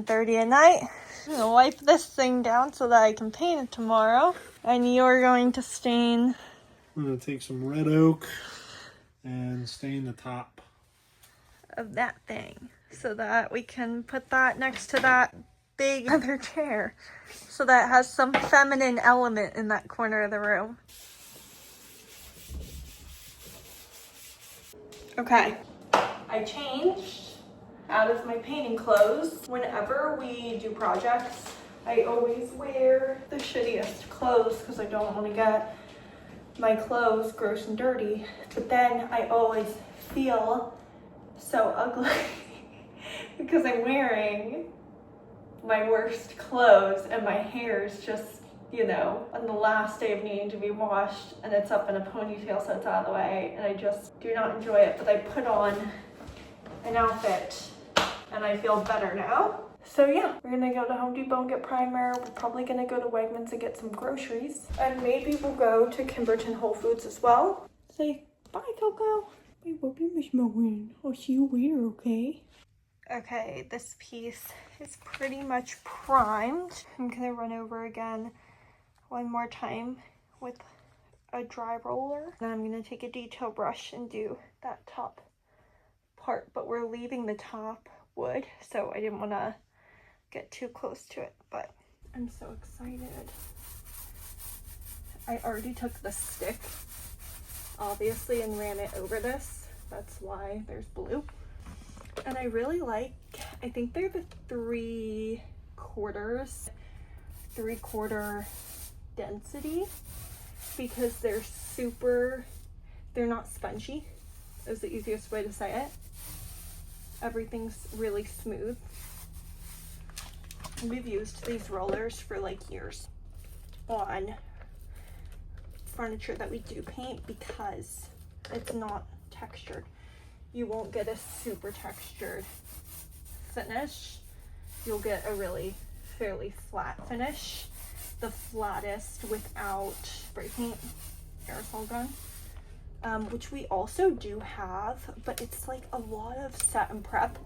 10:30 at night. I'm gonna wipe this thing down so that I can paint it tomorrow. And you're going to stain. I'm gonna take some red oak and stain the top of that thing so that we can put that next to that big other chair so that it has some feminine element in that corner of the room. Okay, I changed out of my painting clothes. Whenever we do projects, I always wear the shittiest clothes because I don't want to get my clothes gross and dirty, but then I always feel so ugly because I'm wearing my worst clothes and my hair is just, you know, on the last day of needing to be washed and it's up in a ponytail so it's out of the way, and I just do not enjoy it. But I put on an outfit and I feel better now. So yeah, we're gonna go to Home Depot and get primer. We're probably gonna go to Wegmans and get some groceries, and maybe we'll go to Kimberton Whole Foods as well. Say bye, Coco. I hope you miss my win. I'll see you later, okay? Okay, this piece is pretty much primed. I'm gonna run over again one more time with a dry roller. Then I'm gonna take a detail brush and do that top part, but we're leaving the top wood, so I didn't wanna get too close to it, but I'm so excited. I already took the stick, obviously, and ran it over this. That's why there's blue. And I really like, I think they're the 3/4 density, because they're not spongy, is the easiest way to say it. Everything's really smooth. We've used these rollers for like years on furniture that we do paint because it's not textured. You won't get a super textured finish. You'll get a really fairly flat finish. The flattest without spray paint aerosol gun, which we also do have, but it's like a lot of set and prep.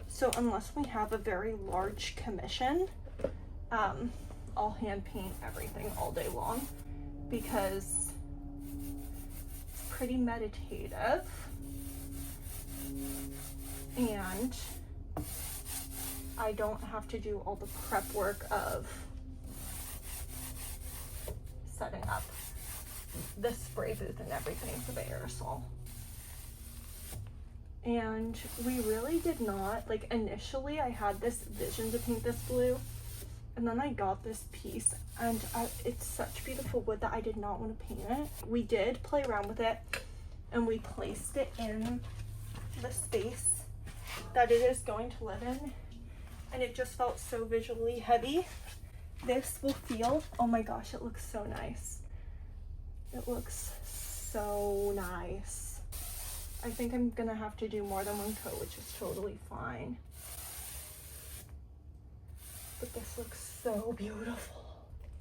So unless we have a very large commission, I'll hand paint everything all day long because it's pretty meditative and I don't have to do all the prep work of setting up the spray booth and everything for the aerosol. And we really did not, like, initially I had this vision to paint this blue, and then I got this piece, and it's such beautiful wood that I did not want to paint it. We did play around with it, and we placed it in the space that it is going to live in, and it just felt so visually heavy. This will feel, oh my gosh, it looks so nice. It looks so nice. I think I'm gonna have to do more than one coat, which is totally fine. But this looks so beautiful.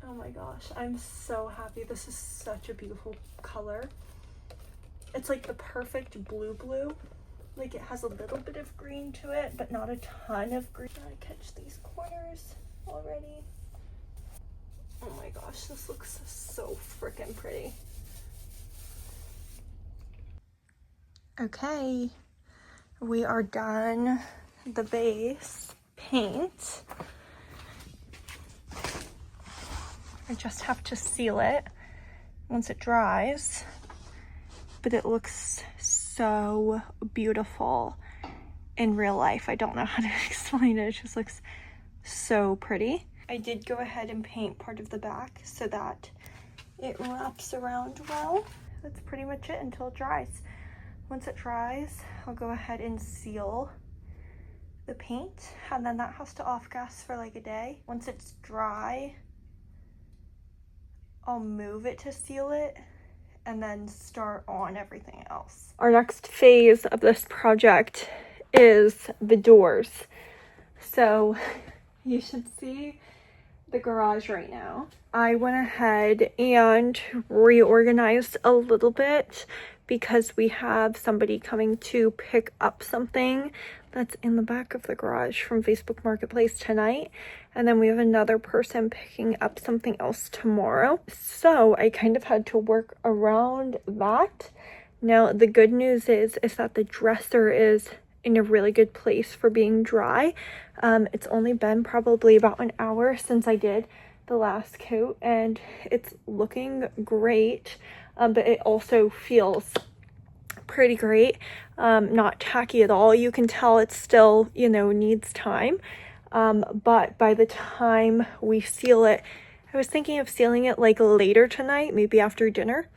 Oh my gosh, I'm so happy. This is such a beautiful color. It's like the perfect blue. Like it has a little bit of green to it, but not a ton of green. I catch these corners already. Oh my gosh, this looks so freaking pretty. Okay, we are done the base paint. I just have to seal it once it dries, but it looks so beautiful in real life. I don't know how to explain it. It just looks so pretty. I did go ahead and paint part of the back so that it wraps around well. That's pretty much it until it dries. Once it dries, I'll go ahead and seal the paint, and then that has to off gas for like a day. Once it's dry, I'll move it to seal it and then start on everything else. Our next phase of this project is the doors. So you should see the garage right now. I went ahead and reorganized a little bit because we have somebody coming to pick up something that's in the back of the garage from Facebook Marketplace tonight. And then we have another person picking up something else tomorrow. So I kind of had to work around that. Now, the good news is that the dresser is in a really good place for being dry. It's only been probably about an hour since I did the last coat, and it's looking great. But it also feels pretty great. Not tacky at all. You can tell it still, you know, needs time. But by the time we seal it, I was thinking of sealing it like later tonight, maybe after dinner,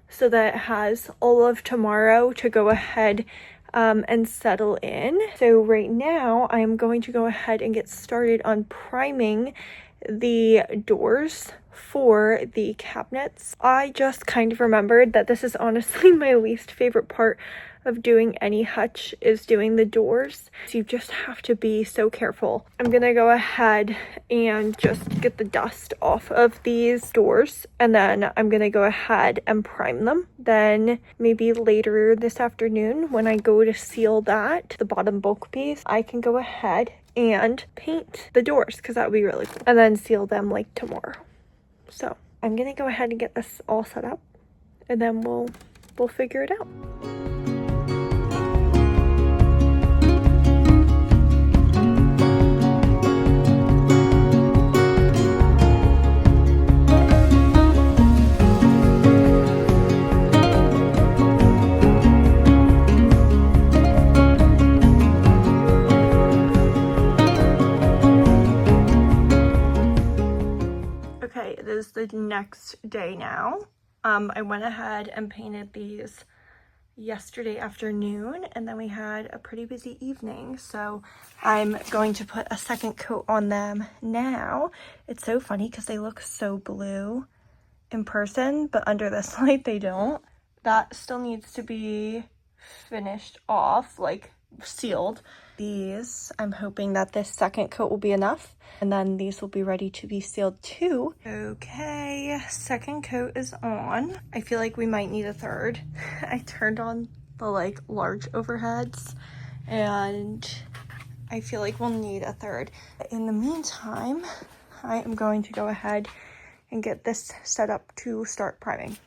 so that it has all of tomorrow to go ahead and settle in. So right now I'm going to go ahead and get started on priming the doors for the cabinets. I just kind of remembered that this is honestly my least favorite part of doing any Hutch, is doing the doors. So you just have to be so careful. I'm gonna go ahead and just get the dust off of these doors, and then I'm gonna go ahead and prime them. Then maybe later this afternoon when I go to seal that, the bottom bulk piece, I can go ahead and paint the doors, because that would be really cool, and then seal them like tomorrow. So I'm gonna go ahead and get this all set up, and then we'll figure it out. Okay, it is the next day now. I went ahead and painted these yesterday afternoon, and then we had a pretty busy evening, so I'm going to put a second coat on them now. It's so funny because they look so blue in person, but under this light they don't. That still needs to be finished off, like sealed. These, I'm hoping that this second coat will be enough, and then these will be ready to be sealed too. Okay, second coat is on. I feel like we might need a third. I turned on the like large overheads, and I feel like we'll need a third. In the meantime, I am going to go ahead and get this set up to start priming.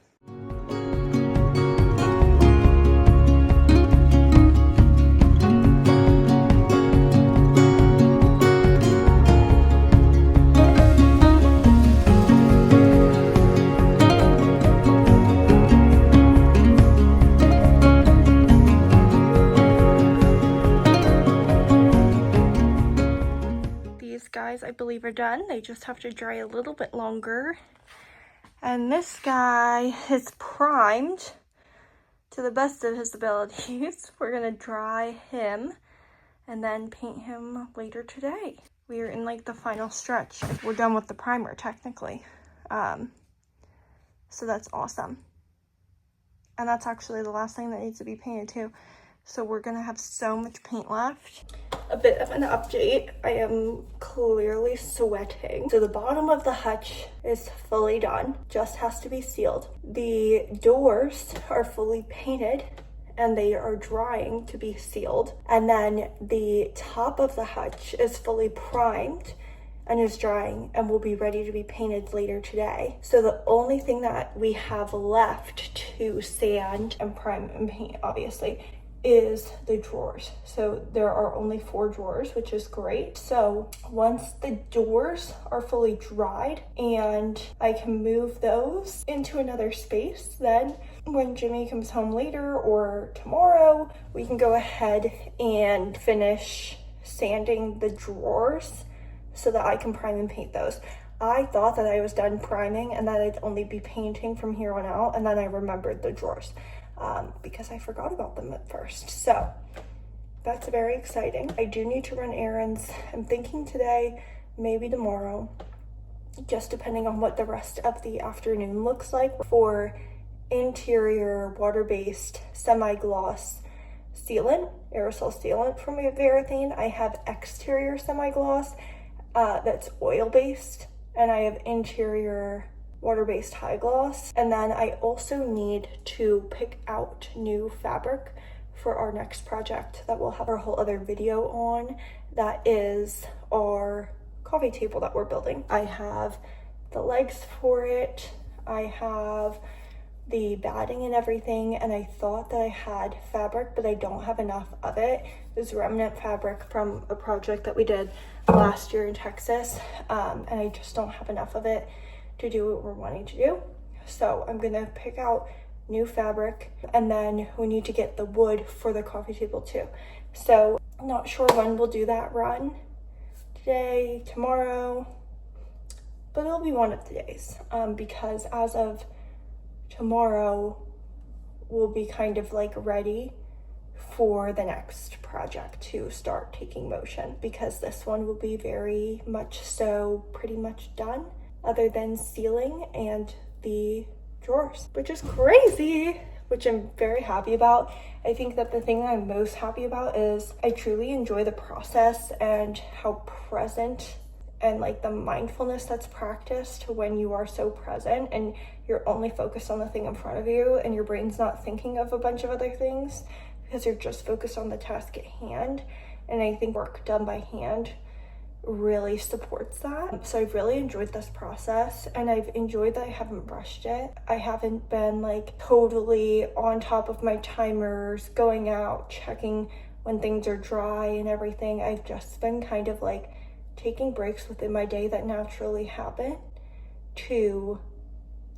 Guys, I believe are done. They just have to dry a little bit longer. And this guy is primed to the best of his abilities. We're gonna dry him and then paint him later today. We are in like the final stretch. We're done with the primer technically. So that's awesome. And that's actually the last thing that needs to be painted too. So we're gonna have so much paint left. A bit of an update. I am clearly sweating. So the bottom of the hutch is fully done, just has to be sealed. The doors are fully painted and they are drying to be sealed. And then the top of the hutch is fully primed and is drying and will be ready to be painted later today. So the only thing that we have left to sand and prime and paint, obviously, is the drawers. So there are only 4 drawers, which is great. So once the doors are fully dried and I can move those into another space, then when Jimmy comes home later or tomorrow, we can go ahead and finish sanding the drawers so that I can prime and paint those. I thought that I was done priming and that I'd only be painting from here on out, and then I remembered the drawers. Because I forgot about them at first. So that's very exciting. I do need to run errands. I'm thinking today, maybe tomorrow, just depending on what the rest of the afternoon looks like, for interior water-based semi-gloss sealant, aerosol sealant from Varathane. I have exterior semi-gloss that's oil-based, and I have interior water-based high gloss. And then I also need to pick out new fabric for our next project that we'll have our whole other video on. That is our coffee table that we're building. I have the legs for it, I have the batting and everything, and I thought that I had fabric, but I don't have enough of it. There's remnant fabric from a project that we did last year in Texas, and I just don't have enough of it to do what we're wanting to do. So I'm gonna pick out new fabric, and then we need to get the wood for the coffee table too. So I'm not sure when we'll do that run, today, tomorrow, but it'll be one of the days, because as of tomorrow we'll be kind of like ready for the next project to start taking motion, because this one will be very much so pretty much done, other than ceiling and the drawers, which is crazy, which I'm very happy about. I think that the thing that I'm most happy about is I truly enjoy the process and how present and like the mindfulness that's practiced when you are so present and you're only focused on the thing in front of you and your brain's not thinking of a bunch of other things, because you're just focused on the task at hand. And I think work done by hand really supports that. So I've really enjoyed this process, and I've enjoyed that I haven't rushed it. I haven't been like totally on top of my timers, going out, checking when things are dry and everything. I've just been kind of like taking breaks within my day that naturally happen to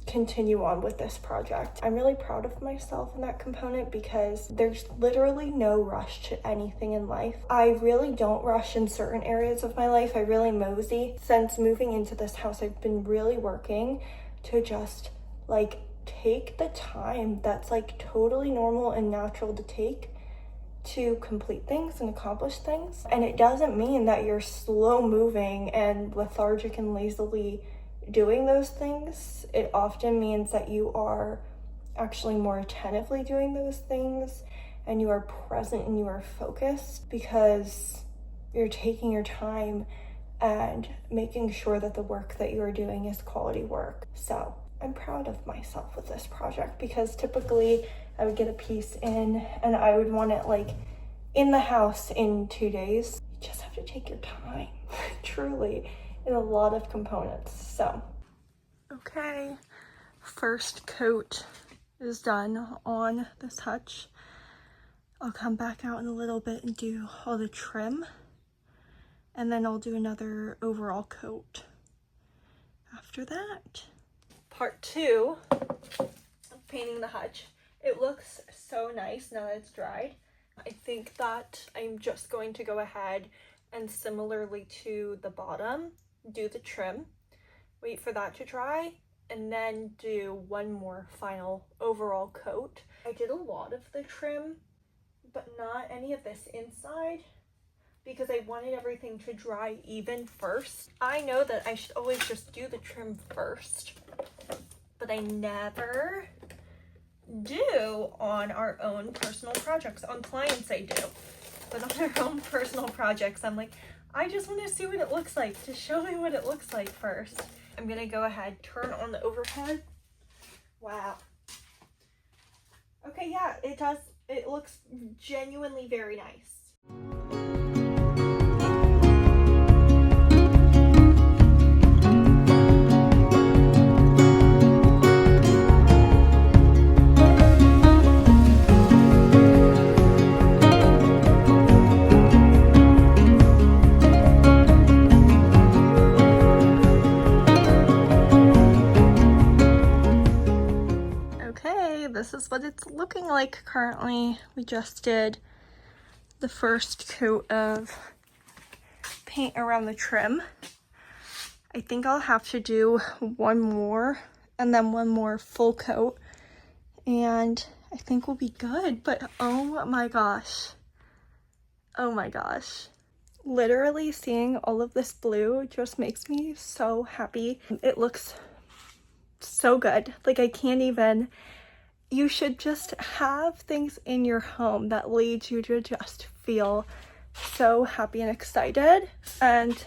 continue on with this project. I'm really proud of myself in that component, because there's literally no rush to anything in life. I really don't rush in certain areas of my life. I really mosey. Since moving into this house, I've been really working to just like take the time that's like totally normal and natural to take to complete things and accomplish things. And it doesn't mean that you're slow moving and lethargic and lazily doing those things. It often means that you are actually more attentively doing those things, and you are present and you are focused, because you're taking your time and making sure that the work that you are doing is quality work. So I'm proud of myself with this project, because typically I would get a piece in and I would want it like in the house in 2 days. You just have to take your time, truly, in a lot of components. So okay, first coat is done on this hutch. I'll come back out in a little bit and do all the trim, and then I'll do another overall coat after that. Part 2 of painting the hutch. It looks so nice now that it's dried. I think that I'm just going to go ahead and, similarly to the bottom, do the trim, wait for that to dry, and then do one more final overall coat. I did a lot of the trim, but not any of this inside, because I wanted everything to dry even first. I know that I should always just do the trim first, but I never do on our own personal projects. On clients I do, but on our own personal projects I'm like, I just want to see what it looks like. Just show me what it looks like first. I'm gonna go ahead, turn on the overhead. Wow. Okay, yeah, it does. It looks genuinely very nice. This is what it's looking like currently. We just did the first coat of paint around the trim. I think I'll have to do one more and then one more full coat, and I think we'll be good. But oh my gosh, literally seeing all of this blue just makes me so happy. It looks so good. Like, I can't even. You should just have things in your home that lead you to just feel so happy and excited. And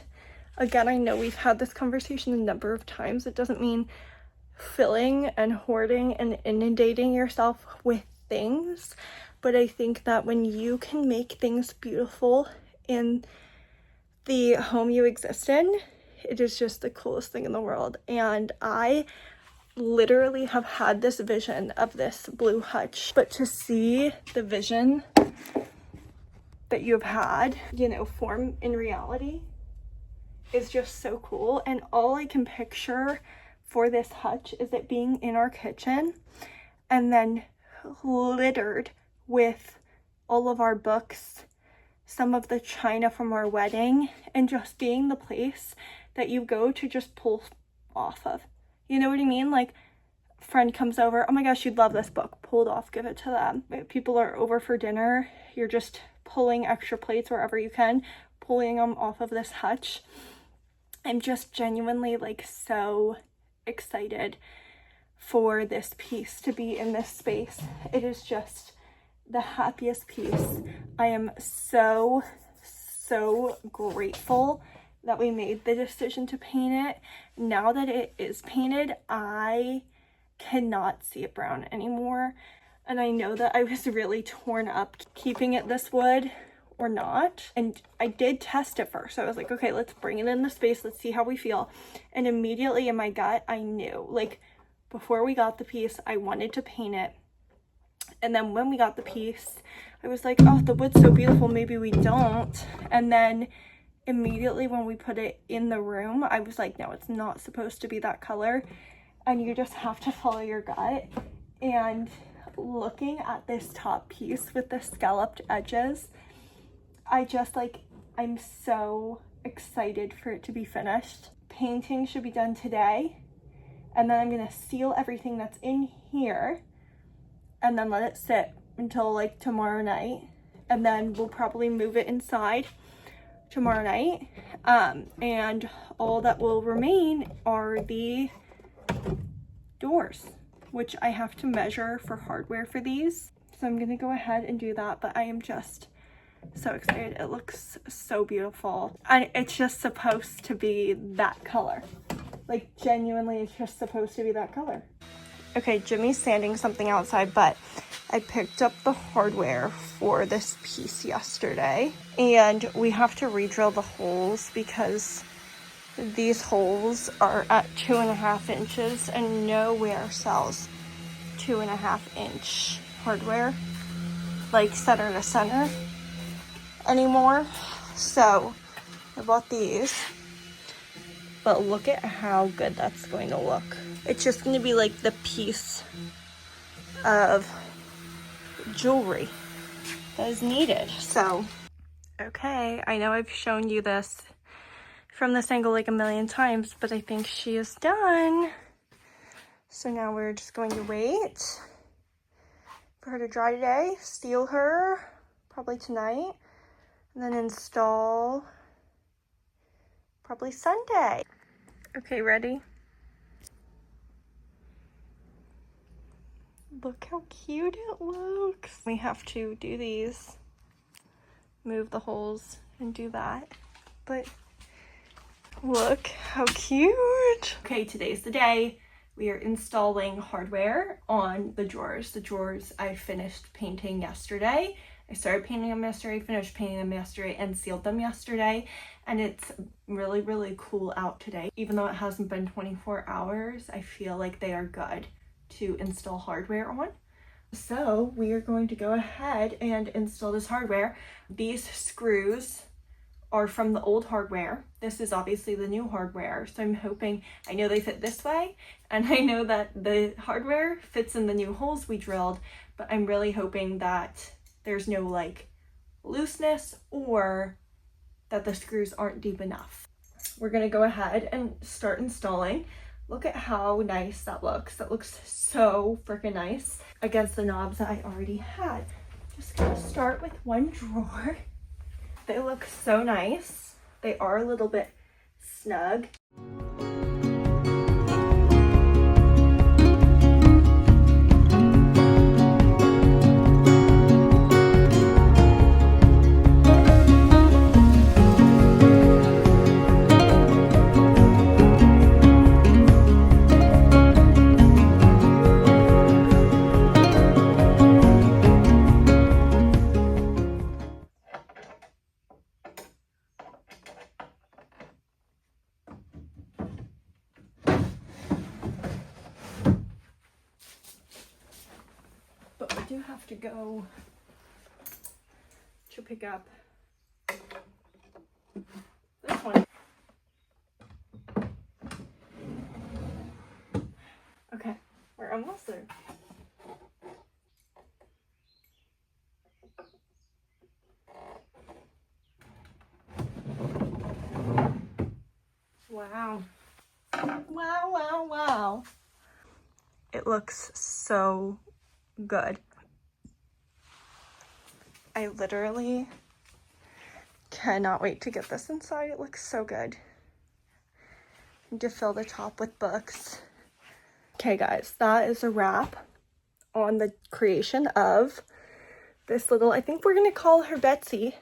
again, I know we've had this conversation a number of times. It doesn't mean filling and hoarding and inundating yourself with things, but I think that when you can make things beautiful in the home you exist in, it is just the coolest thing in the world. And I literally have had this vision of this blue hutch, but to see the vision that you've had, you know, form in reality is just so cool. And all I can picture for this hutch is it being in our kitchen and then littered with all of our books, some of the china from our wedding, and just being the place that you go to just pull off of. You know what I mean? Like, friend comes over, oh my gosh, you'd love this book, pull it off, give it to them. If people are over for dinner, you're just pulling extra plates wherever you can, pulling them off of this hutch. I'm just genuinely like so excited for this piece to be in this space. It is just the happiest piece. I am so grateful that we made the decision to paint it. Now that it is painted, I cannot see it brown anymore. And I know that I was really torn up keeping it this wood or not. And I did test it first. I was like, okay, let's bring it in the space. Let's see how we feel. And immediately in my gut, I knew, like, before we got the piece, I wanted to paint it. And then when we got the piece, I was like, oh, the wood's so beautiful, maybe we don't. And then immediately when we put it in the room, I was like, no, it's not supposed to be that color. And you just have to follow your gut. And looking at this top piece with the scalloped edges, I just like, I'm so excited for it to be finished. Painting should be done today. And then I'm gonna seal everything that's in here and then let it sit until like tomorrow night. And then we'll probably move it inside tomorrow night. And all that will remain are the doors, which I have to measure for hardware for these. So I'm gonna go ahead and do that, but I am just so excited. It looks so beautiful. And it's just supposed to be that color. Like, genuinely, it's just supposed to be that color. Okay, Jimmy's sanding something outside, but I picked up the hardware for this piece yesterday, and we have to re-drill the holes because these holes are at 2.5 inches and nowhere sells 2.5 inch hardware, like center to center anymore. So I bought these. But look at how good that's going to look. It's just going to be like the piece of jewelry that is needed. So, okay, I know I've shown you this from this angle like a million times, but I think she is done. So now we're just going to wait for her to dry today, seal her probably tonight, and then install probably Sunday. Okay, ready? Look how cute it looks. We have to do these, move the holes and do that. But look how cute. Okay, today's the day. We are installing hardware on the drawers. The drawers I finished painting yesterday. I started painting them yesterday, finished painting them yesterday, and sealed them yesterday. And it's really, really cool out today. Even though it hasn't been 24 hours, I feel like they are good to install hardware on. So we are going to go ahead and install this hardware. These screws are from the old hardware. This is obviously the new hardware. So I'm hoping, I know they fit this way, and I know that the hardware fits in the new holes we drilled, but I'm really hoping that there's no like looseness or that the screws aren't deep enough. We're gonna go ahead and start installing. Look at how nice that looks. That looks so freaking nice against the knobs that I already had. Just gonna start with one drawer. They look so nice. They are a little bit snug. have to go to pick up this one. Okay, we're almost there. Wow. Wow, wow, wow. It looks so good. I literally cannot wait to get this inside. It looks so good. And to fill the top with books. Okay guys, that is a wrap on the creation of this little, I think we're gonna call her Betsy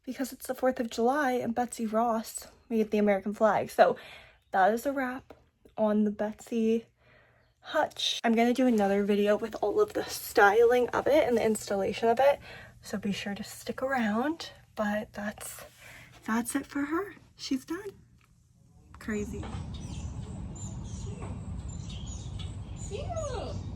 because it's the 4th of July and Betsy Ross made the American flag. So that is a wrap on the Betsy Hutch. I'm gonna do another video with all of the styling of it and the installation of it, so be sure to stick around. But that's it for her. She's done. Crazy.